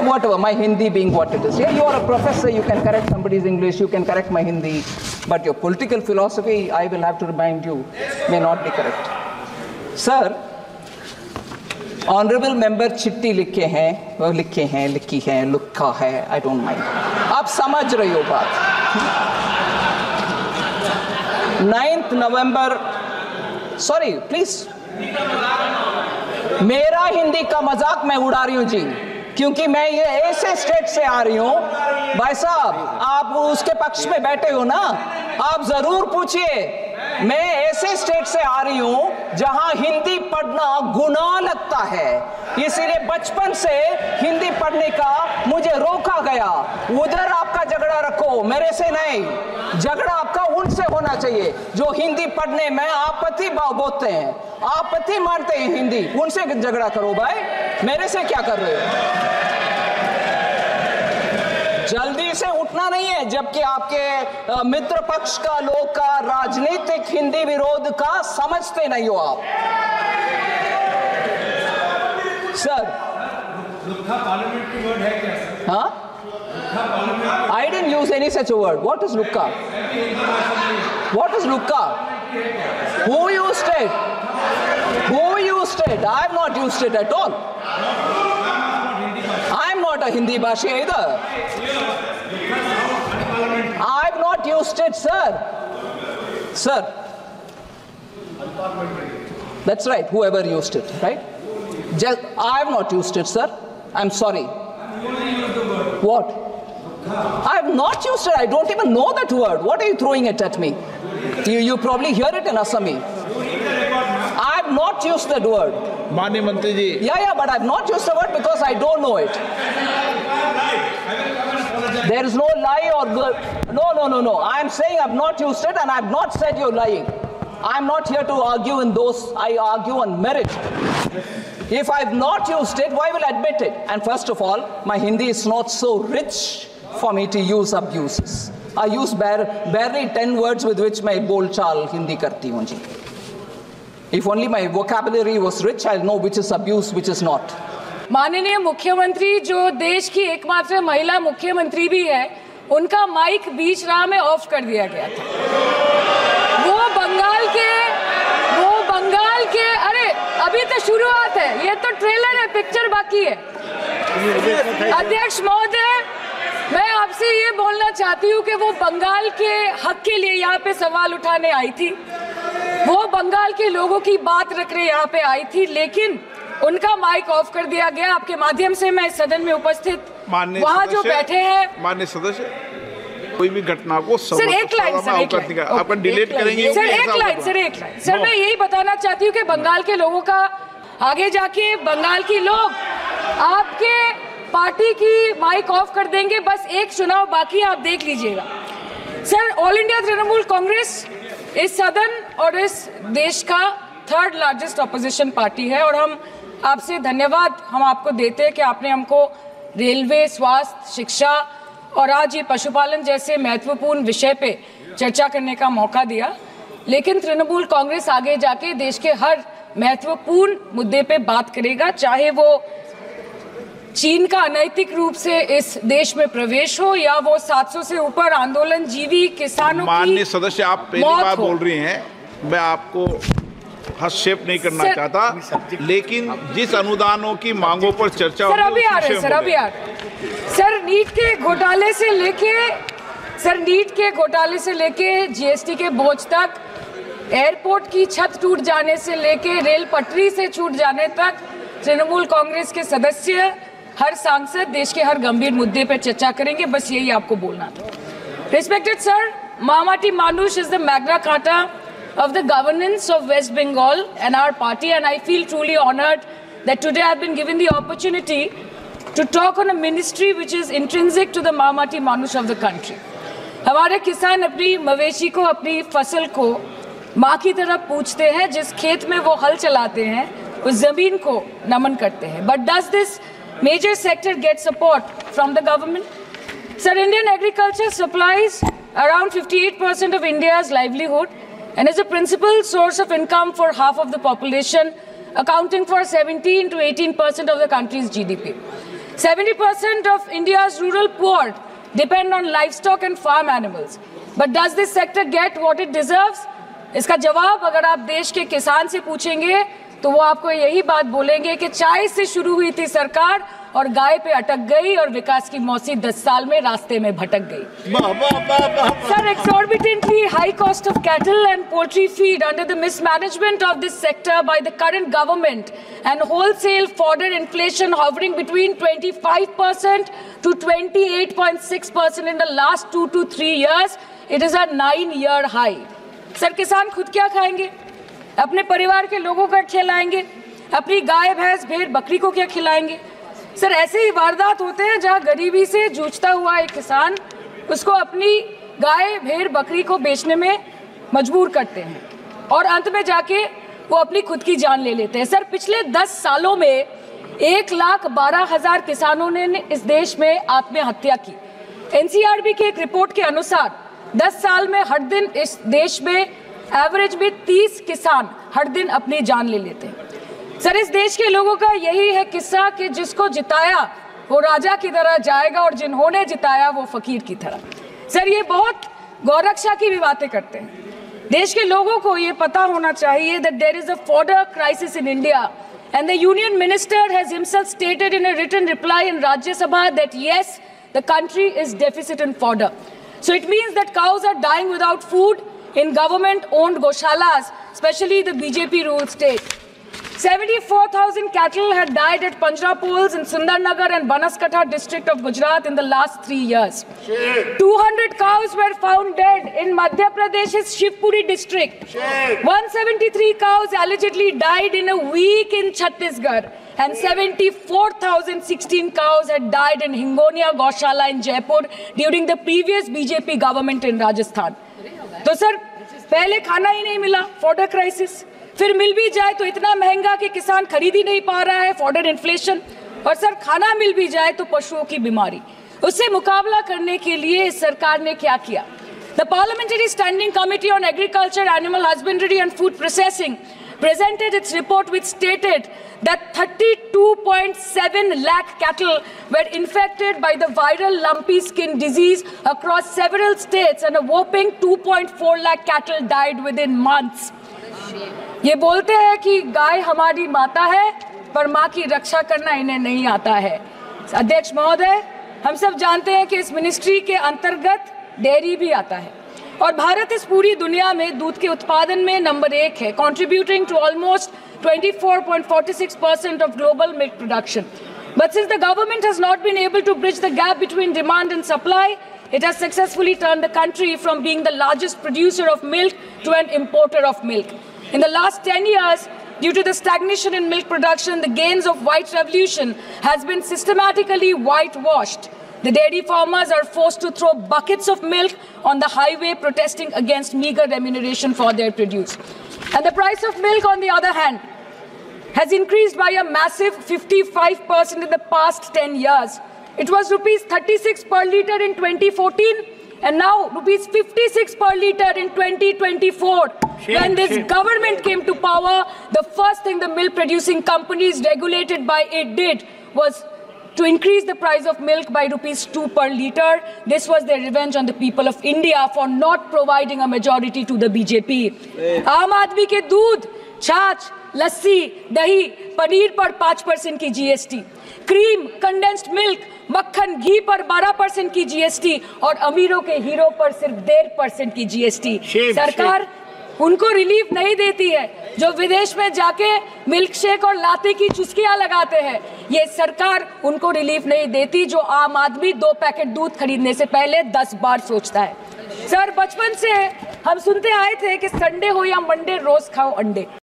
whatever, my Hindi being what it is. Yeah, you are a professor, you can correct somebody's English, you can correct my Hindi, but your political philosophy, I will have to remind you, may not be correct. Sir, honourable member चिट्ठी लिखे हैं, वो लिखी है, लिखा है, I don't mind. आप समझ रही हो बात. 9th नवंबर, सॉरी प्लीज, मेरा हिंदी का मजाक मैं उड़ा रही हूं जी, क्योंकि मैं ये ऐसे स्टेट से आ रही हूं. भाई साहब, आप उसके पक्ष में बैठे हो ना, आप जरूर पूछिए. मैं ऐसे स्टेट से आ रही हूं जहां हिंदी पढ़ना गुनाह लगता है, इसीलिए बचपन से हिंदी पढ़ने का मुझे रोका गया. उधर आपका झगड़ा रखो, मेरे से नहीं. झगड़ा आपका उनसे होना चाहिए जो हिंदी पढ़ने में आपत्ति बोलते हैं, आपत्ति मानते हैं हिंदी, उनसे झगड़ा करो भाई, मेरे से क्या कर रहे हो. जल्दी से उठना नहीं है, जबकि आपके मित्र पक्ष का लोग का राजनीतिक हिंदी विरोध का समझते नहीं हो आप. सर, पार्लियामेंट की वर्ड है क्या? हाँ, I didn't use any such a word. What is lukka? What is lukka? Who used it? Who used it? I have not used it at all. I am not a Hindi bhashi either. I have not used it, sir. Sir. That's right, whoever used it, right? I have not used it, sir. I'm sorry. What? I have not used it. I don't even know that word. What are you throwing it at me? You probably hear it in Assami. I have not used that word. माननीय मंत्री जी. Yeah, but I have not used the word because I don't know it. There is no lie or no. I am saying I have not used it, and I have not said you're lying. I am not here to argue in those. I argue on merit. If I have not used it, why will I admit it? And first of all, my Hindi is not so rich for me to use abuses. I use barely 10 words with which मैं बोल चाल हिंदी करती हूँ जी. If only my vocabulary was rich, I'll know which is abuse, which is not. माननीय मुख्यमंत्री जो देश की एकमात्र महिला मुख्यमंत्री भी है, उनका माइक बीच राह में ऑफ कर दिया गया था. वो बंगाल के अरे अभी तो शुरुआत है, ये तो ट्रेलर है, पिक्चर बाकी है. अध्यक्ष महोदय, मैं आपसे ये बोलना चाहती हूँ कि वो बंगाल के हक के लिए यहाँ पे सवाल उठाने आई थी, वो बंगाल के लोगों की बात रखने यहाँ पे आई थी, लेकिन उनका माइक ऑफ कर दिया गया. आपके माध्यम से मैं इस सदन में उपस्थित वहाँ जो बैठे हैं माननीय सदस्य, कोई भी घटना को सर एक लाइन आपका डिलीट करेंगे. सर एक लाइन सर मैं यही बताना चाहती हूँ कि बंगाल के लोगों का आगे जाके बंगाल के लोग आपके पार्टी की माइक ऑफ कर देंगे. बस एक चुनाव बाकी, आप देख लीजिएगा. Sir, all India Trinamool Congress इस सदन और इस देश का 3rd लार्जेस्ट ऑपोजिशन पार्टी है, और हम आपसे धन्यवाद हम आपको देते हैं कि आपने हमको रेलवे, स्वास्थ्य, शिक्षा और आज ये पशुपालन जैसे महत्वपूर्ण विषय पे चर्चा करने का मौका दिया. लेकिन तृणमूल कांग्रेस आगे जाके देश के हर महत्वपूर्ण मुद्दे पे बात करेगा, चाहे वो चीन का अनैतिक रूप से इस देश में प्रवेश हो या वो 700 से ऊपर आंदोलन जीवी किसानों की. माननीय सदस्य, आप पहली बार बोल रही हैं, मैं आपको हस्तक्षेप नहीं करना चाहता, लेकिन जिस अनुदानों की मांगों पर चर्चा सर अभी आ रहे सर नीट के घोटाले से लेके जीएसटी के बोझ तक, एयरपोर्ट की छत टूट जाने से लेके रेल पटरी से छूट जाने तक, तृणमूल कांग्रेस के सदस्य, हर सांसद देश के हर गंभीर मुद्दे पर चर्चा करेंगे. बस यही आपको बोलना था. Respected sir, Mahamati Manush is the Magna Carta of the governance of West Bengal and our party, and I feel truly honored that today I have been given the opportunity to talk on a ministry which is intrinsic to the Mahamati Manush of the country. हमारे किसान अपनी मवेशी को, अपनी फसल को माँ की तरह पूछते हैं, जिस खेत में वो हल चलाते हैं उस जमीन को नमन करते हैं. But does this major sector get support from the government? Sir, Indian agriculture supplies around 58% of India's livelihood and is a principal source of income for half of the population, accounting for 17 to 18% of the country's GDP. 70% of India's rural poor depend on livestock and farm animals. But does this sector get what it deserves? इसका जवाब अगर आप देश के किसान से पूछेंगे तो वो आपको यही बात बोलेंगे कि चाय से शुरू हुई थी सरकार और गाय पे अटक गई और विकास की मौसी 10 साल में रास्ते में भटक गई। Sir, exorbitantly high cost of cattle and poultry feed under the mismanagement of this sector by the current government and wholesale fodder inflation hovering between 25% to 28.6% in the last 2 to 3 years, it is a 9-year high. Sir, किसान खुद क्या खाएंगे? अपने परिवार के लोगों का खिलाएंगे? अपनी गाय भैंस भेड़ बकरी को क्या खिलाएंगे? सर, ऐसे ही वारदात होते हैं जहां गरीबी से जूझता हुआ एक किसान उसको अपनी गाय भेड़ बकरी को बेचने में मजबूर करते हैं और अंत में जाके वो अपनी खुद की जान ले लेते हैं। सर, पिछले 10 सालों में 1,12,000 किसानों ने इस देश में आत्महत्या की। एनसीआरबी की एक रिपोर्ट के अनुसार 10 साल में हर दिन इस देश में एवरेज में 30 किसान हर दिन अपनी जान ले लेते हैं। सर, इस देश के लोगों का यही है किस्सा कि जिसको जिताया वो राजा की तरह जाएगा और जिन्होंने जिताया वो फकीर की तरह। सर, ये बहुत गौरक्षा की भी बातें करते हैं। देश के लोगों को ये पता होना चाहिए that there is a fodder crisis in India and the union minister has himself stated in a written reply in Rajya Sabha that yes, the country is deficit in fodder. So it means that cows are dying without food in government-owned goshalas, especially the BJP-ruled state. 74,000 cattle had died at Panjrapols in Sundarnagar and Banaskantha district of Gujarat in the last 3 years. 200 cows were found dead in Madhya Pradesh's Shivpuri district. 173 cows allegedly died in a week in Chhattisgarh. And 74,016 cows had died in Hingonia Goshala in Jaipur during the previous BJP government in Rajasthan. तो sir, पहले खाना ही नहीं मिला, fodder crisis, फिर मिल भी जाए तो इतना महंगा कि किसान खरीद ही नहीं पा रहा है, फॉडर इन्फ्लेशन, और सर खाना मिल भी जाए तो पशुओं की बीमारी। उससे मुकाबला करने के लिए इस सरकार ने क्या किया? The Parliamentary Standing Committee on Agriculture, Animal Husbandry and Food Processing presented its report which stated that 32.7 lakh cattle were infected by the viral lumpy skin disease across several states and a whopping 2.4 lakh cattle died within months. ये बोलते हैं कि गाय हमारी माता है पर माँ की रक्षा करना इन्हें नहीं आता है। अध्यक्ष महोदय, हम सब जानते हैं कि इस मिनिस्ट्री के अंतर्गत डेयरी भी आता है और भारत इस पूरी दुनिया में दूध के उत्पादन में नंबर 1 है, contributing to almost 24.46% of global milk production. But since the government has not been able to bridge the gap between demand and supply, it has successfully turned the country from being the largest producer of milk to an importer of milk. In the last 10 years, due to the stagnation in milk production, the gains of white revolution has been systematically whitewashed. The dairy farmers are forced to throw buckets of milk on the highway protesting against meager remuneration for their produce. And the price of milk, on the other hand, has increased by a massive 55% in the past 10 years. It was rupees 36 per litre in 2014 and now rupees 56 per litre in 2024. When this government came to power, the first thing the milk producing companies regulated by it did was to increase the price of milk by rupees 2 per litre. This was their revenge on the people of India for not providing a majority to the BJP. आम आदमी के दूध, छाछ, लस्सी, दही, पनीर पर 5% की GST, cream, condensed milk, मक्खन, घी पर 12% की GST और अमीरों के हीरो पर सिर्फ 1.5% की GST। सरकार उनको रिलीफ नहीं देती है जो विदेश में जाके मिल्क शेक और लाते की चुस्कियां लगाते हैं। ये सरकार उनको रिलीफ नहीं देती जो आम आदमी 2 पैकेट दूध खरीदने से पहले 10 बार सोचता है। सर, बचपन से हम सुनते आए थे कि संडे हो या मंडे रोज खाओ अंडे।